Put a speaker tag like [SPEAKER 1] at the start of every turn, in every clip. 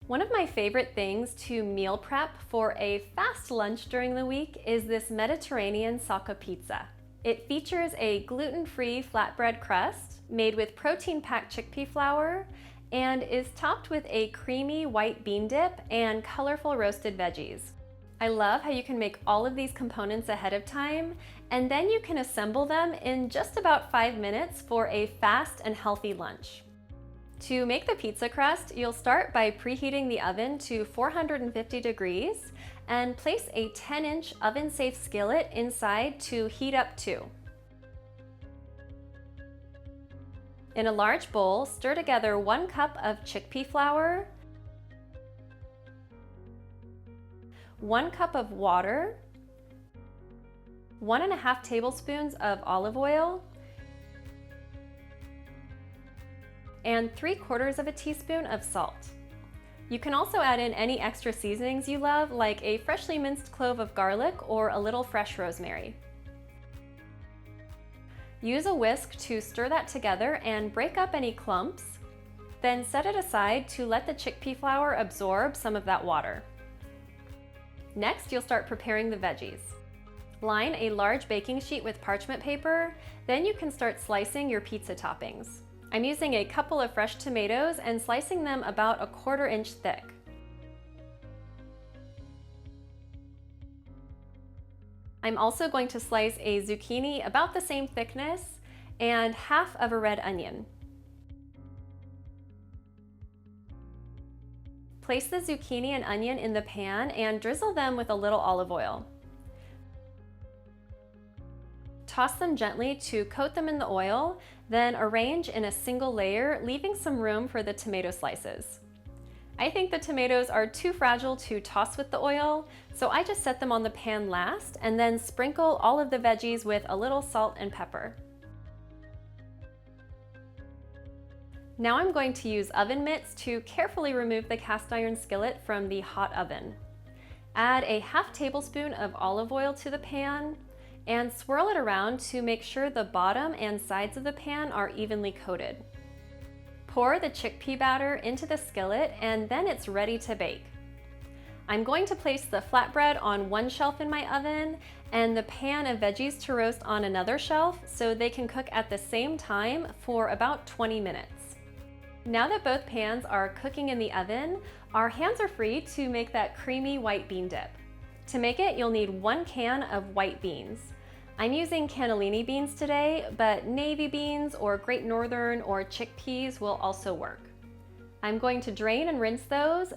[SPEAKER 1] One of my favorite things to meal prep for a fast lunch during the week is this Mediterranean Socca Pizza. It features a gluten-free flatbread crust made with protein-packed chickpea flour and is topped with a creamy white bean dip and colorful roasted veggies. I love how you can make all of these components ahead of time, and then you can assemble them in just about 5 minutes for a fast and healthy lunch. To make the pizza crust, you'll start by preheating the oven to 450 degrees and place a 10-inch oven-safe skillet inside to heat up to. In a large bowl, stir together 1 cup of chickpea flour, 1 cup of water, 1.5 tablespoons of olive oil, and 3/4 teaspoon of salt. You can also add in any extra seasonings you love, like a freshly minced clove of garlic or a little fresh rosemary. Use a whisk to stir that together and break up any clumps, then set it aside to let the chickpea flour absorb some of that water. Next, you'll start preparing the veggies. Line a large baking sheet with parchment paper, then you can start slicing your pizza toppings. I'm using a couple of fresh tomatoes and slicing them about 1/4 inch thick. I'm also going to slice a zucchini about the same thickness and half of a red onion. Place the zucchini and onion in the pan and drizzle them with a little olive oil. Toss them gently to coat them in the oil, then arrange in a single layer, leaving some room for the tomato slices. I think the tomatoes are too fragile to toss with the oil, so I just set them on the pan last and then sprinkle all of the veggies with a little salt and pepper. Now I'm going to use oven mitts to carefully remove the cast iron skillet from the hot oven. Add a 1/2 tablespoon of olive oil to the pan and swirl it around to make sure the bottom and sides of the pan are evenly coated. Pour the chickpea batter into the skillet and then it's ready to bake. I'm going to place the flatbread on one shelf in my oven and the pan of veggies to roast on another shelf so they can cook at the same time for about 20 minutes. Now that both pans are cooking in the oven, our hands are free to make that creamy white bean dip. To make it, you'll need 1 can of white beans. I'm using cannellini beans today, but navy beans or Great Northern or chickpeas will also work. I'm going to drain and rinse those,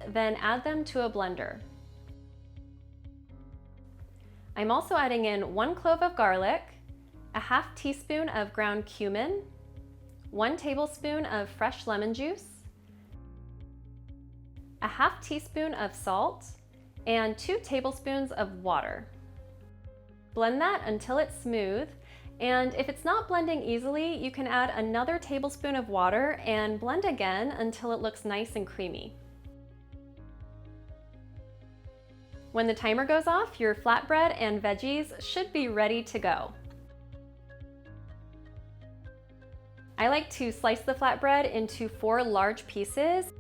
[SPEAKER 1] then add them to a blender. I'm also adding in 1 clove of garlic, a 1/2 teaspoon of ground cumin, 1 tablespoon of fresh lemon juice, a 1/2 teaspoon of salt, and 2 tablespoons of water. Blend that until it's smooth, and if it's not blending easily, you can add another tablespoon of water and blend again until it looks nice and creamy. When the timer goes off, your flatbread and veggies should be ready to go. I like to slice the flatbread into 4 large pieces,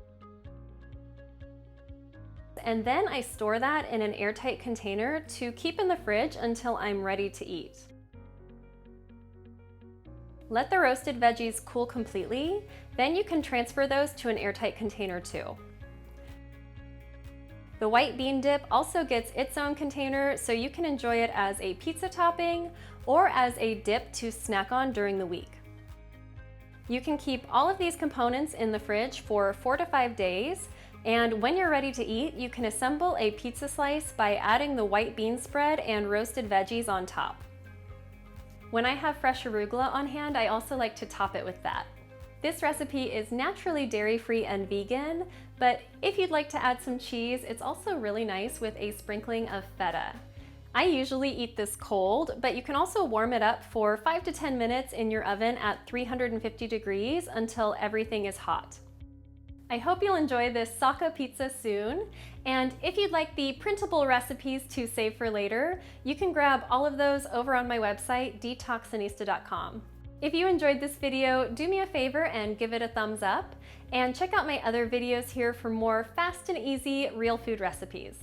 [SPEAKER 1] and then I store that in an airtight container to keep in the fridge until I'm ready to eat. Let the roasted veggies cool completely, then you can transfer those to an airtight container too. The white bean dip also gets its own container, so you can enjoy it as a pizza topping or as a dip to snack on during the week. You can keep all of these components in the fridge for 4 to 5 days, and when you're ready to eat, you can assemble a pizza slice by adding the white bean spread and roasted veggies on top. When I have fresh arugula on hand, I also like to top it with that. This recipe is naturally dairy-free and vegan, but if you'd like to add some cheese, it's also really nice with a sprinkling of feta. I usually eat this cold, but you can also warm it up for 5 to 10 minutes in your oven at 350 degrees until everything is hot. I hope you'll enjoy this Socca Pizza soon, and if you'd like the printable recipes to save for later, you can grab all of those over on my website, detoxinista.com. If you enjoyed this video, do me a favor and give it a thumbs up, and check out my other videos here for more fast and easy real food recipes.